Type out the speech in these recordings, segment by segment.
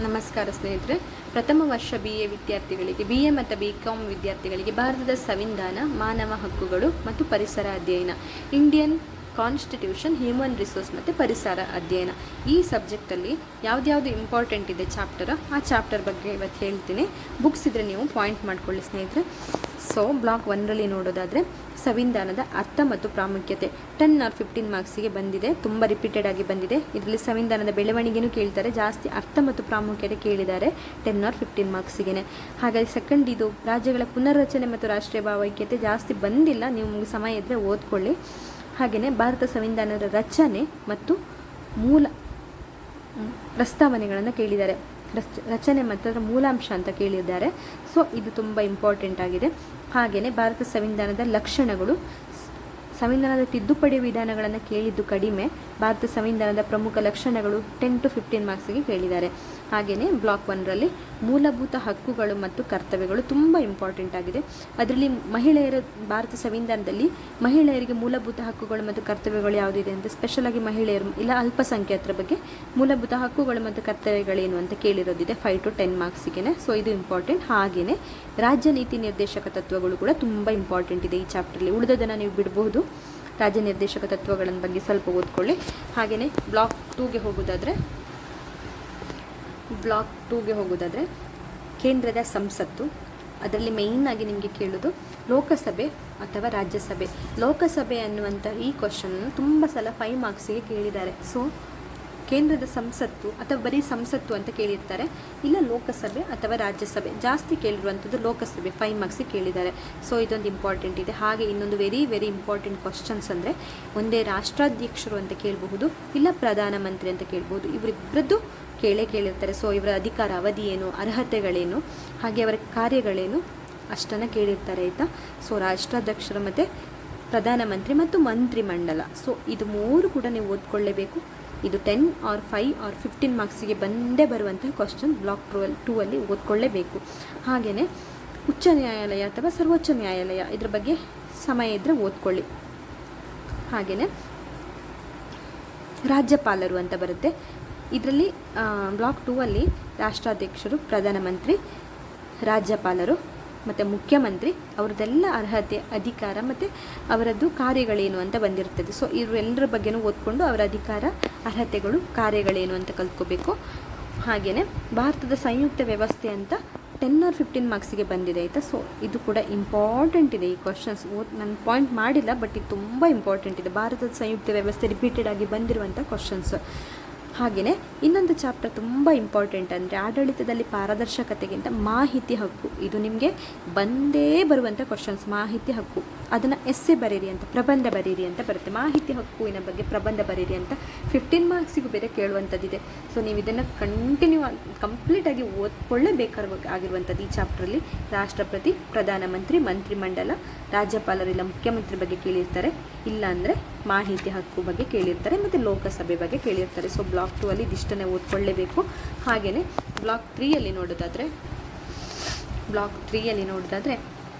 ನಮಸ್ಕಾರ ಸ್ನೇಹಿತರೆ. ಪ್ರಥಮ ವರ್ಷ BA ವಿದ್ಯಾರ್ಥಿಗಳಿಗೆ, BA ಮತ್ತು BCom ವಿದ್ಯಾರ್ಥಿಗಳಿಗೆ ಭಾರತದ ಸಂವಿಧಾನ, ಮಾನವ ಹಕ್ಕುಗಳು ಮತ್ತು ಪರಿಸರ ಅಧ್ಯಯನ, ಇಂಡಿಯನ್ ಕಾನ್ಸ್ಟಿಟ್ಯೂಷನ್, ಹ್ಯೂಮನ್ ರಿಸೋರ್ಸ್ ಮತ್ತು ಪರಿಸರ ಅಧ್ಯಯನ, ಈ ಸಬ್ಜೆಕ್ಟಲ್ಲಿ ಯಾವ್ದು ಇಂಪಾರ್ಟೆಂಟ್ ಇದೆ ಚಾಪ್ಟರ್, ಆ ಚಾಪ್ಟರ್ ಬಗ್ಗೆ ಇವತ್ತು ಹೇಳ್ತೀನಿ. ಬುಕ್ಸ್ ಇದ್ದರೆ ನೀವು ಪಾಯಿಂಟ್ ಮಾಡ್ಕೊಳ್ಳಿ ಸ್ನೇಹಿತರೆ. ಸೊ ಬ್ಲಾಕ್ 1ರಲ್ಲಿ ನೋಡೋದಾದರೆ ಸಂವಿಧಾನದ ಅರ್ಥ ಮತ್ತು ಪ್ರಾಮುಖ್ಯತೆ 10 or 15 ಮಾರ್ಕ್ಸಿಗೆ ಬಂದಿದೆ, ತುಂಬ ರಿಪೀಟೆಡ್ ಆಗಿ ಬಂದಿದೆ. ಇದರಲ್ಲಿ ಸಂವಿಧಾನದ ಬೆಳವಣಿಗೆನೂ ಕೇಳ್ತಾರೆ, ಜಾಸ್ತಿ ಅರ್ಥ ಮತ್ತು ಪ್ರಾಮುಖ್ಯತೆ ಕೇಳಿದ್ದಾರೆ 10 or 15 ಮಾರ್ಕ್ಸಿಗೆ. ಹಾಗಾಗಿ ಸೆಕೆಂಡ್ ಇದು ರಾಜ್ಯಗಳ ಪುನರ್ರಚನೆ ಮತ್ತು ರಾಷ್ಟ್ರೀಯ ಭಾವೈಕ್ಯತೆ ಜಾಸ್ತಿ ಬಂದಿಲ್ಲ, ನೀವು ನಿಮಗೆ ಸಮಯ ಇದ್ದರೆ ಓದ್ಕೊಳ್ಳಿ. ಹಾಗೆಯೇ ಭಾರತ ಸಂವಿಧಾನದ ರಚನೆ ಮತ್ತು ಮೂಲ ಪ್ರಸ್ತಾವನೆಗಳನ್ನು ಕೇಳಿದ್ದಾರೆ, ರಚನೆ ಮತ್ತು ಅದರ ಮೂಲಾಂಶ ಅಂತ ಕೇಳಿದ್ದಾರೆ. ಸೊ ಇದು ತುಂಬ ಇಂಪಾರ್ಟೆಂಟ್ ಆಗಿದೆ. ಹಾಗೆಯೇ ಭಾರತ ಸಂವಿಧಾನದ ಲಕ್ಷಣಗಳು, ಸಂವಿಧಾನದ ತಿದ್ದುಪಡಿ ವಿಧಾನಗಳನ್ನು ಕೇಳಿದ್ದು ಕಡಿಮೆ, ಭಾರತ ಸಂವಿಧಾನದ ಪ್ರಮುಖ ಲಕ್ಷಣಗಳು 10 to 15 ಮಾರ್ಕ್ಸಿಗೆ ಕೇಳಿದ್ದಾರೆ. ಹಾಗೆಯೇ ಬ್ಲಾಕ್ 1ರಲ್ಲಿ ಮೂಲಭೂತ ಹಕ್ಕುಗಳು ಮತ್ತು ಕರ್ತವ್ಯಗಳು ತುಂಬ ಇಂಪಾರ್ಟೆಂಟ್ ಆಗಿದೆ. ಅದರಲ್ಲಿ ಮಹಿಳೆಯರ, ಭಾರತ ಸಂವಿಧಾನದಲ್ಲಿ ಮಹಿಳೆಯರಿಗೆ ಮೂಲಭೂತ ಹಕ್ಕುಗಳು ಮತ್ತು ಕರ್ತವ್ಯಗಳು ಯಾವುದಿದೆ ಅಂತ ಸ್ಪೆಷಲಾಗಿ ಮಹಿಳೆಯರು ಇಲ್ಲ ಅಲ್ಪಸಂಖ್ಯಾತರ ಬಗ್ಗೆ ಮೂಲಭೂತ ಹಕ್ಕುಗಳು ಮತ್ತು ಕರ್ತವ್ಯಗಳೇನು ಅಂತ ಕೇಳಿರೋದಿದೆ 5 to 10 ಮಾರ್ಕ್ಸಿಗೆ. ಸೊ ಇದು ಇಂಪಾರ್ಟೆಂಟ್. ಹಾಗೆಯೇ ರಾಜ್ಯ ನೀತಿ ನಿರ್ದೇಶಕ ತತ್ವಗಳು ಕೂಡ ತುಂಬ ಇಂಪಾರ್ಟೆಂಟ್ ಇದೆ ಈ ಚಾಪ್ಟರ್ಲಿ, ಉಳಿದದನ್ನು ನೀವು ಬಿಡಬಹುದು. ರಾಜ್ಯ ನಿರ್ದೇಶಕ ತತ್ವಗಳ ಬಗ್ಗೆ ಸ್ವಲ್ಪ ಓದ್ಕೊಳ್ಳಿ. ಹಾಗೆಯೇ ಬ್ಲಾಕ್ 2ಗೆ ಹೋಗೋದಾದರೆ ಕೇಂದ್ರದ ಸಂಸತ್ತು, ಅದರಲ್ಲಿ ಮೇಯ್ನಾಗಿ ನಿಮಗೆ ಕೇಳೋದು ಲೋಕಸಭೆ ಅಥವಾ ರಾಜ್ಯಸಭೆ. ಲೋಕಸಭೆ ಅನ್ನುವಂಥ ಈ ಕ್ವಶನನ್ನು ತುಂಬ ಸಲ 5 ಮಾರ್ಕ್ಸಿಗೆ ಕೇಳಿದ್ದಾರೆ. ಸೊ ಕೇಂದ್ರದ ಸಂಸತ್ತು ಅಥವಾ ಬರೀ ಸಂಸತ್ತು ಅಂತ ಕೇಳಿರ್ತಾರೆ, ಇಲ್ಲ ಲೋಕಸಭೆ ಅಥವಾ ರಾಜ್ಯಸಭೆ. ಜಾಸ್ತಿ ಕೇಳಿರುವಂಥದ್ದು ಲೋಕಸಭೆ, 5 ಮಾರ್ಕ್ಸಿಗೆ ಕೇಳಿದ್ದಾರೆ. ಸೊ ಇದೊಂದು ಇಂಪಾರ್ಟೆಂಟ್ ಇದೆ. ಹಾಗೆ ಇನ್ನೊಂದು ವೆರಿ ಇಂಪಾರ್ಟೆಂಟ್ ಕ್ವಶನ್ಸ್ ಅಂದರೆ ಒಂದೇ ರಾಷ್ಟ್ರಾಧ್ಯಕ್ಷರು ಅಂತ ಕೇಳಬಹುದು, ಇಲ್ಲ ಪ್ರಧಾನಮಂತ್ರಿ ಅಂತ ಕೇಳಬಹುದು. ಇವರಿಬ್ಬರದ್ದು ಕೇಳಿರ್ತಾರೆ. ಸೊ ಇವರ ಅಧಿಕಾರ ಅವಧಿ ಏನು, ಅರ್ಹತೆಗಳೇನು, ಹಾಗೆ ಅವರ ಕಾರ್ಯಗಳೇನು ಅಷ್ಟನ್ನು ಕೇಳಿರ್ತಾರೆ, ಆಯಿತಾ. ಸೊ ರಾಷ್ಟ್ರಾಧ್ಯಕ್ಷರು ಮತ್ತು ಪ್ರಧಾನಮಂತ್ರಿ ಮತ್ತು ಮಂತ್ರಿಮಂಡಲ. ಸೊ ಇದು 3 ಕೂಡ ನೀವು ಓದ್ಕೊಳ್ಳೇಬೇಕು. ಇದು 10 or 5 or 15 ಮಾರ್ಕ್ಸಿಗೆ ಬಂದೇ ಬರುವಂತಹ ಕ್ವಶನ್, ಬ್ಲಾಕ್ 2ಅಲ್ಲಿ ಓದ್ಕೊಳ್ಳೇಬೇಕು. ಹಾಗೆಯೇ ಉಚ್ಚ ನ್ಯಾಯಾಲಯ ಅಥವಾ ಸರ್ವೋಚ್ಚ ನ್ಯಾಯಾಲಯ, ಇದ್ರ ಬಗ್ಗೆ ಸಮಯ ಇದ್ದರೆ ಓದ್ಕೊಳ್ಳಿ. ಹಾಗೆಯೇ ರಾಜ್ಯಪಾಲರು ಅಂತ ಬರುತ್ತೆ. ಇದರಲ್ಲಿ ಬ್ಲಾಕ್ 2ಅಲ್ಲಿ ರಾಷ್ಟ್ರಾಧ್ಯಕ್ಷರು, ಪ್ರಧಾನಮಂತ್ರಿ, ರಾಜ್ಯಪಾಲರು ಮತ್ತು ಮುಖ್ಯಮಂತ್ರಿ, ಅವ್ರದ್ದೆಲ್ಲ ಅರ್ಹತೆ, ಅಧಿಕಾರ ಮತ್ತು ಅವರದ್ದು ಕಾರ್ಯಗಳೇನು ಅಂತ ಬಂದಿರ್ತದೆ. ಸೊ ಇವರೆಲ್ಲರ ಬಗ್ಗೆನೂ ಓದ್ಕೊಂಡು ಅವರ ಅಧಿಕಾರ, ಅರ್ಹತೆಗಳು, ಕಾರ್ಯಗಳೇನು ಅಂತ ಕಲ್ತ್ಕೋಬೇಕು. ಹಾಗೆಯೇ ಭಾರತದ ಸಂಯುಕ್ತ ವ್ಯವಸ್ಥೆ ಅಂತ 10 or 15 ಮಾರ್ಕ್ಸಿಗೆ ಬಂದಿದೆ, ಆಯಿತಾ. ಸೊ ಇದು ಕೂಡ ಇಂಪಾರ್ಟೆಂಟ್ ಇದೆ ಈ ಕ್ವಶನ್ಸ್. ನಾನು ಪಾಯಿಂಟ್ ಮಾಡಿಲ್ಲ, ಬಟ್ ಇದು ತುಂಬ ಇಂಪಾರ್ಟೆಂಟ್ ಇದೆ. ಭಾರತದ ಸಂಯುಕ್ತ ವ್ಯವಸ್ಥೆ ರಿಪೀಟೆಡ್ ಆಗಿ ಬಂದಿರುವಂಥ ಕ್ವಶನ್ಸ್. ಹಾಗೆಯೇ ಇನ್ನೊಂದು ಚಾಪ್ಟರ್ ತುಂಬ ಇಂಪಾರ್ಟೆಂಟ್ ಅಂದರೆ ಆಡಳಿತದಲ್ಲಿ ಪಾರದರ್ಶಕತೆಗಿಂತ ಮಾಹಿತಿ ಹಕ್ಕು. ಇದು ನಿಮಗೆ ಬಂದೇ ಬರುವಂಥ ಕ್ವಶನ್ಸ್. ಮಾಹಿತಿ ಹಕ್ಕು, ಅದನ್ನು ಎಸ್ಸೆ ಬರೀರಿ ಅಂತ, ಪ್ರಬಂಧ ಬರೀರಿ ಅಂತ ಬರುತ್ತೆ. ಮಾಹಿತಿ ಹಕ್ಕುವಿನ ಬಗ್ಗೆ ಪ್ರಬಂಧ ಬರೀರಿ ಅಂತ 15 ಮಾರ್ಕ್ಸಿಗೂ ಬೇರೆ ಕೇಳುವಂಥದ್ದಿದೆ. ಸೊ ನೀವು ಇದನ್ನು ಕಂಪ್ಲೀಟಾಗಿ ಓದ್ಕೊಳ್ಳೇಬೇಕಾಗಿರುವಂಥದ್ದು ಈ ಚಾಪ್ಟ್ರಲ್ಲಿ. ರಾಷ್ಟ್ರಪತಿ, ಪ್ರಧಾನಮಂತ್ರಿ, ಮಂತ್ರಿಮಂಡಲ, ರಾಜ್ಯಪಾಲರಿಲ್ಲ ಮುಖ್ಯಮಂತ್ರಿ ಬಗ್ಗೆ ಕೇಳಿರ್ತಾರೆ, ಇಲ್ಲಾಂದರೆ ಮಾಹಿತಿ ಹಕ್ಕು ಬಗ್ಗೆ ಕೇಳಿರ್ತಾರೆ, ಮತ್ತು ಲೋಕಸಭೆ ಬಗ್ಗೆ ಕೇಳಿರ್ತಾರೆ. So block 2ಅಲ್ಲಿ ಇದಿಷ್ಟನ್ನೇ ಓದ್ಕೊಳ್ಳೇಬೇಕು. ಹಾಗೆಯೇ ಬ್ಲಾಕ್ 3ಯಲ್ಲಿ ನೋಡೋದಾದರೆ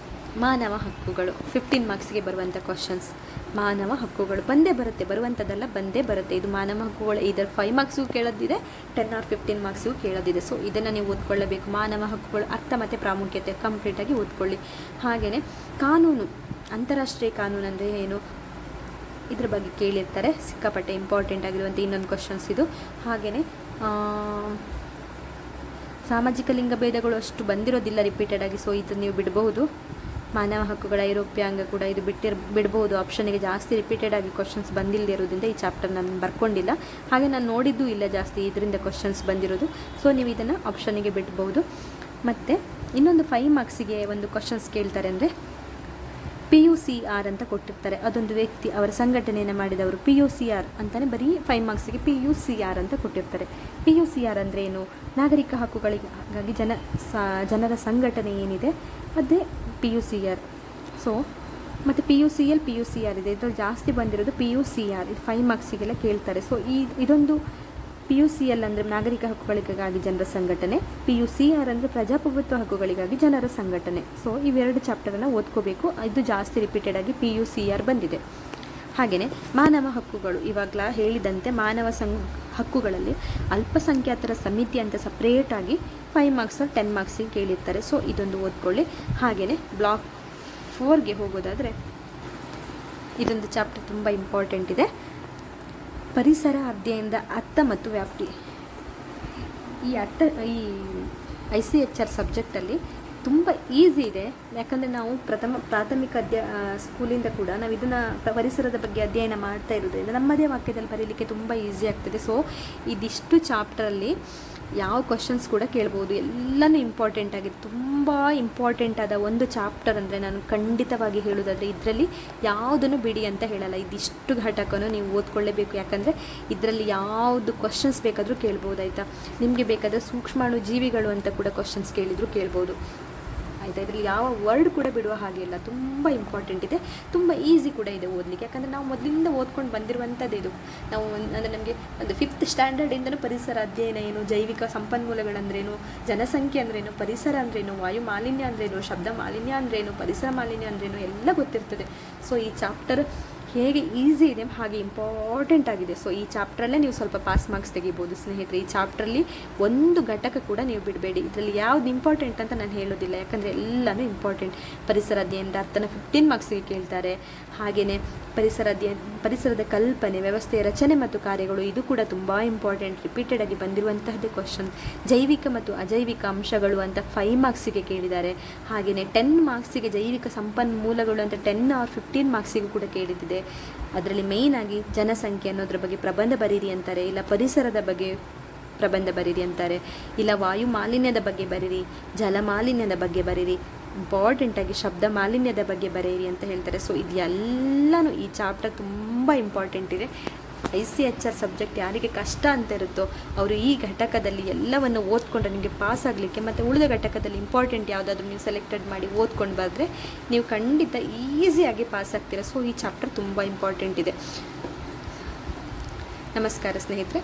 ಮಾನವ ಹಕ್ಕುಗಳು 15 ಮಾರ್ಕ್ಸಿಗೆ ಬರುವಂಥ ಕ್ವಶನ್ಸ್. ಮಾನವ ಹಕ್ಕುಗಳು ಬಂದೇ ಬರುತ್ತೆ. ಇದು ಮಾನವ ಹಕ್ಕುಗಳು ಇದರ 5 ಮಾರ್ಕ್ಸಿಗೂ ಕೇಳೋದಿದೆ, 10 or 15 ಮಾರ್ಕ್ಸಿಗೂ ಕೇಳೋದಿದೆ. ಸೊ ಇದನ್ನು ನೀವು ಓದ್ಕೊಳ್ಳಬೇಕು. ಮಾನವ ಹಕ್ಕುಗಳು ಅರ್ಥ ಮತ್ತು ಪ್ರಾಮುಖ್ಯತೆ ಕಂಪ್ಲೀಟಾಗಿ ಓದ್ಕೊಳ್ಳಿ. ಹಾಗೆಯೇ ಕಾನೂನು, ಅಂತಾರಾಷ್ಟ್ರೀಯ ಕಾನೂನು ಅಂದರೆ ಏನು, ಇದ್ರ ಬಗ್ಗೆ ಕೇಳಿರ್ತಾರೆ, ಸಿಕ್ಕಾಪಟ್ಟೆ ಇಂಪಾರ್ಟೆಂಟ್ ಆಗಿರುವಂಥ ಇನ್ನೊಂದು ಕ್ವಶನ್ಸ್ ಇದು. ಹಾಗೆಯೇ ಸಾಮಾಜಿಕ ಲಿಂಗಭೇದಗಳು ಅಷ್ಟು ಬಂದಿರೋದಿಲ್ಲ ರಿಪೀಟೆಡ್ ಆಗಿ. ಸೊ ಇದು ನೀವು ಬಿಡಬಹುದು. ಮಾನವ ಹಕ್ಕುಗಳ ಐರೋಪ್ಯಾಂಗ ಕೂಡ ಇದು ಬಿಡಬಹುದು. ಆಪ್ಷನ್ಗೆ ಜಾಸ್ತಿ ರಿಪೀಟೆಡ್ ಆಗಿ ಕ್ವಶನ್ಸ್ ಬಂದಿಲ್ಲದೆ ಇರೋದ್ರಿಂದ ಈ ಚಾಪ್ಟರ್ ನಾನು ಬರ್ಕೊಂಡಿಲ್ಲ, ಹಾಗೆ ನಾನು ನೋಡಿದ್ದೂ ಇಲ್ಲ ಜಾಸ್ತಿ ಇದರಿಂದ ಕ್ವಶನ್ಸ್ ಬಂದಿರೋದು. ಸೊ ನೀವು ಇದನ್ನು ಆಪ್ಷನ್ನಿಗೆ ಬಿಡಬಹುದು. ಮತ್ತು ಇನ್ನೊಂದು 5 ಮಾರ್ಕ್ಸಿಗೆ ಒಂದು ಕ್ವಶನ್ಸ್ ಕೇಳ್ತಾರೆ ಅಂದರೆ PUCR ಅಂತ ಕೊಟ್ಟಿರ್ತಾರೆ. ಅದೊಂದು ವ್ಯಕ್ತಿ, ಅವರ ಸಂಘಟನೆಯನ್ನು ಮಾಡಿದವರು, PUCR ಅಂತಲೇ ಬರೀ 5 ಮಾರ್ಕ್ಸಿಗೆ PUCR ಅಂತ ಕೊಟ್ಟಿರ್ತಾರೆ. PUCR ಅಂದರೆ ಏನು, ನಾಗರಿಕ ಹಕ್ಕುಗಳಿಗಾಗಿ ಜನರ ಸಂಘಟನೆ ಏನಿದೆ ಅದೇ PUCR. ಸೊ ಮತ್ತು PUCL, PUCR ಇದೆ. ಇದರಲ್ಲಿ ಜಾಸ್ತಿ ಬಂದಿರೋದು PUCR. ಇದು 5 ಮಾರ್ಕ್ಸಿಗೆಲ್ಲ ಕೇಳ್ತಾರೆ. ಸೊ ಇದೊಂದು PUCL ಅಂದರೆ ನಾಗರಿಕ ಹಕ್ಕುಗಳಿಗಾಗಿ ಜನರ ಸಂಘಟನೆ, PUCR ಅಂದರೆ ಪ್ರಜಾಪ್ರಭುತ್ವ ಹಕ್ಕುಗಳಿಗಾಗಿ ಜನರ ಸಂಘಟನೆ. ಸೊ ಇವೆರಡು ಚಾಪ್ಟರನ್ನು ಓದ್ಕೋಬೇಕು. ಇದು ಜಾಸ್ತಿ ರಿಪೀಟೆಡ್ ಆಗಿ PUCR ಬಂದಿದೆ. ಹಾಗೆಯೇ ಮಾನವ ಹಕ್ಕುಗಳು, ಇವಾಗಲ ಹೇಳಿದಂತೆ ಹಕ್ಕುಗಳಲ್ಲಿ ಅಲ್ಪಸಂಖ್ಯಾತರ ಸಮಿತಿ ಅಂತ ಸಪ್ರೇಟಾಗಿ 5 ಮಾರ್ಕ್ಸ್ 10 ಮಾರ್ಕ್ಸಿಗೆ ಕೇಳಿರ್ತಾರೆ. ಸೊ ಇದೊಂದು ಓದ್ಕೊಳ್ಳಿ. ಹಾಗೆಯೇ ಬ್ಲಾಕ್ 4ಗೆ ಹೋಗೋದಾದರೆ ಇದೊಂದು ಚಾಪ್ಟರ್ ತುಂಬ ಇಂಪಾರ್ಟೆಂಟ್ ಇದೆ. ಪರಿಸರ ಅಧ್ಯಯನದ ಅರ್ಥ ಮತ್ತು ವ್ಯಾಪ್ತಿ. ಈ ICHR ಸಬ್ಜೆಕ್ಟಲ್ಲಿ ತುಂಬ ಈಸಿ ಇದೆ. ಯಾಕಂದರೆ ನಾವು ಪ್ರಾಥಮಿಕ ಸ್ಕೂಲಿಂದ ಕೂಡ ನಾವು ಇದನ್ನು ಪರಿಸರದ ಬಗ್ಗೆ ಅಧ್ಯಯನ ಮಾಡ್ತಾ ಇರೋದ್ರಿಂದ ನಮ್ಮದೇ ವಾಕ್ಯದಲ್ಲಿ ಬರೀಲಿಕ್ಕೆ ತುಂಬ ಈಸಿ ಆಗ್ತದೆ. ಸೊ ಇದಿಷ್ಟು ಚಾಪ್ಟರಲ್ಲಿ ಯಾವ ಕ್ವಶನ್ಸ್ ಕೂಡ ಕೇಳ್ಬೋದು, ಎಲ್ಲನೂ ಇಂಪಾರ್ಟೆಂಟ್ ಆಗಿದೆ. ತುಂಬ ಇಂಪಾರ್ಟೆಂಟ್ ಆದ ಒಂದು ಚಾಪ್ಟರ್ ಅಂದರೆ ನಾನು ಖಂಡಿತವಾಗಿ ಹೇಳೋದಾದರೆ ಇದರಲ್ಲಿ ಯಾವುದನ್ನು ಬಿಡಿ ಅಂತ ಹೇಳಲ್ಲ. ಇದಿಷ್ಟು ಘಟಕನೂ ನೀವು ಓದ್ಕೊಳ್ಳೇಬೇಕು. ಯಾಕಂದರೆ ಇದರಲ್ಲಿ ಯಾವುದು ಕ್ವಶನ್ಸ್ ಬೇಕಾದರೂ ಕೇಳ್ಬೋದು, ಆಯಿತಾ. ನಿಮಗೆ ಬೇಕಾದರೆ ಸೂಕ್ಷ್ಮಾಣು ಜೀವಿಗಳು ಅಂತ ಕೂಡ ಕ್ವಶನ್ಸ್ ಕೇಳಿದರೂ ಕೇಳ್ಬೋದು, ಆಯಿತಾ. ಇದರಲ್ಲಿ ಯಾವ ವರ್ಡ್ ಕೂಡ ಬಿಡುವ ಹಾಗೆ ಇಲ್ಲ. ತುಂಬ ಇಂಪಾರ್ಟೆಂಟ್ ಇದೆ, ತುಂಬ ಈಸಿ ಕೂಡ ಇದೆ ಓದಲಿಕ್ಕೆ. ಯಾಕಂದರೆ ನಾವು ಮೊದಲಿಂದ ಓದ್ಕೊಂಡು ಬಂದಿರುವಂಥದ್ದು ಇದು. ನಾವು ಅಂದರೆ ನಮಗೆ ಒಂದು 5th ಸ್ಟ್ಯಾಂಡರ್ಡಿಂದನೂ ಪರಿಸರ ಅಧ್ಯಯನ ಏನು, ಜೈವಿಕ ಸಂಪನ್ಮೂಲಗಳಂದ್ರೇನು, ಜನಸಂಖ್ಯೆ ಅಂದ್ರೇನು, ಪರಿಸರ ಅಂದ್ರೇನು, ವಾಯು ಮಾಲಿನ್ಯ ಅಂದ್ರೇನು, ಶಬ್ದ ಮಾಲಿನ್ಯ ಅಂದ್ರೇನು, ಪರಿಸರ ಮಾಲಿನ್ಯ ಅಂದ್ರೇನು ಎಲ್ಲ ಗೊತ್ತಿರ್ತದೆ. ಸೊ ಈ ಚಾಪ್ಟರ್ ಹೇಗೆ ಈಸಿ ಇದೆ ಹಾಗೆ ಇಂಪಾರ್ಟೆಂಟ್ ಆಗಿದೆ. ಸೊ ಈ ಚಾಪ್ಟ್ರಲ್ಲೇ ನೀವು ಸ್ವಲ್ಪ ಪಾಸ್ ಮಾರ್ಕ್ಸ್ ತೆಗಿಬೋದು ಸ್ನೇಹಿತರೆ. ಈ ಚಾಪ್ಟ್ರಲ್ಲಿ ಒಂದು ಘಟಕ ಕೂಡ ನೀವು ಬಿಡಬೇಡಿ. ಇದರಲ್ಲಿ ಯಾವ್ದು ಇಂಪಾರ್ಟೆಂಟ್ ಅಂತ ನಾನು ಹೇಳೋದಿಲ್ಲ, ಯಾಕಂದರೆ ಎಲ್ಲನೂ ಇಂಪಾರ್ಟೆಂಟ್. ಪರಿಸರ ಅಧ್ಯಯನದ ಅರ್ಥನ 15 ಮಾರ್ಕ್ಸಿಗೆ ಕೇಳ್ತಾರೆ. ಹಾಗೆಯೇ ಪರಿಸರದ ಕಲ್ಪನೆ, ವ್ಯವಸ್ಥೆಯ ರಚನೆ ಮತ್ತು ಕಾರ್ಯಗಳು, ಇದು ಕೂಡ ತುಂಬ ಇಂಪಾರ್ಟೆಂಟ್, ರಿಪೀಟೆಡ್ ಆಗಿ ಬಂದಿರುವಂತಹದ್ದೇ ಕ್ವಶನ್. ಜೈವಿಕ ಮತ್ತು ಅಜೈವಿಕ ಅಂಶಗಳು ಅಂತ 5 ಮಾರ್ಕ್ಸಿಗೆ ಕೇಳಿದ್ದಾರೆ. ಹಾಗೆಯೇ 10 ಮಾರ್ಕ್ಸಿಗೆ ಜೈವಿಕ ಸಂಪನ್ಮೂಲಗಳು ಅಂತ 10 or 15 ಮಾರ್ಕ್ಸಿಗೂ ಕೂಡ ಕೇಳಿದ್ದಿದೆ. ಅದರಲ್ಲಿ ಮೇಯ್ನಾಗಿ ಜನಸಂಖ್ಯೆ ಅನ್ನೋದ್ರ ಬಗ್ಗೆ ಪ್ರಬಂಧ ಬರೀರಿ ಅಂತಾರೆ, ಇಲ್ಲ ಪರಿಸರದ ಬಗ್ಗೆ ಪ್ರಬಂಧ ಬರೀರಿ ಅಂತಾರೆ, ಇಲ್ಲ ವಾಯು ಮಾಲಿನ್ಯದ ಬಗ್ಗೆ ಬರೀರಿ, ಜಲ ಮಾಲಿನ್ಯದ ಬಗ್ಗೆ ಬರೀರಿ, ಇಂಪಾರ್ಟೆಂಟಾಗಿ ಶಬ್ದ ಮಾಲಿನ್ಯದ ಬಗ್ಗೆ ಬರೆಯಿರಿ ಅಂತ ಹೇಳ್ತಾರೆ. ಸೊ ಇದೆಲ್ಲನೂ ಈ ಚಾಪ್ಟರ್ ತುಂಬ ಇಂಪಾರ್ಟೆಂಟ್ ಇದೆ. ICHR ಸಬ್ಜೆಕ್ಟ್ ಯಾರಿಗೆ ಕಷ್ಟ ಅಂತ ಇರುತ್ತೋ ಅವರು ಈ ಘಟಕದಲ್ಲಿ ಎಲ್ಲವನ್ನು ಓದ್ಕೊಂಡ್ರೆ ನಿಮಗೆ ಪಾಸ್ ಆಗಲಿಕ್ಕೆ, ಮತ್ತು ಉಳಿದ ಘಟಕದಲ್ಲಿ ಇಂಪಾರ್ಟೆಂಟ್ ಯಾವುದಾದ್ರೂ ನೀವು ಸೆಲೆಕ್ಟೆಡ್ ಮಾಡಿ ಓದ್ಕೊಂಡು ಬಂದರೆ ನೀವು ಖಂಡಿತ ಈಸಿಯಾಗಿ ಪಾಸ್ ಆಗ್ತೀರಾ. ಸೊ ಈ ಚಾಪ್ಟರ್ ತುಂಬ ಇಂಪಾರ್ಟೆಂಟ್ ಇದೆ. ನಮಸ್ಕಾರ ಸ್ನೇಹಿತರೆ.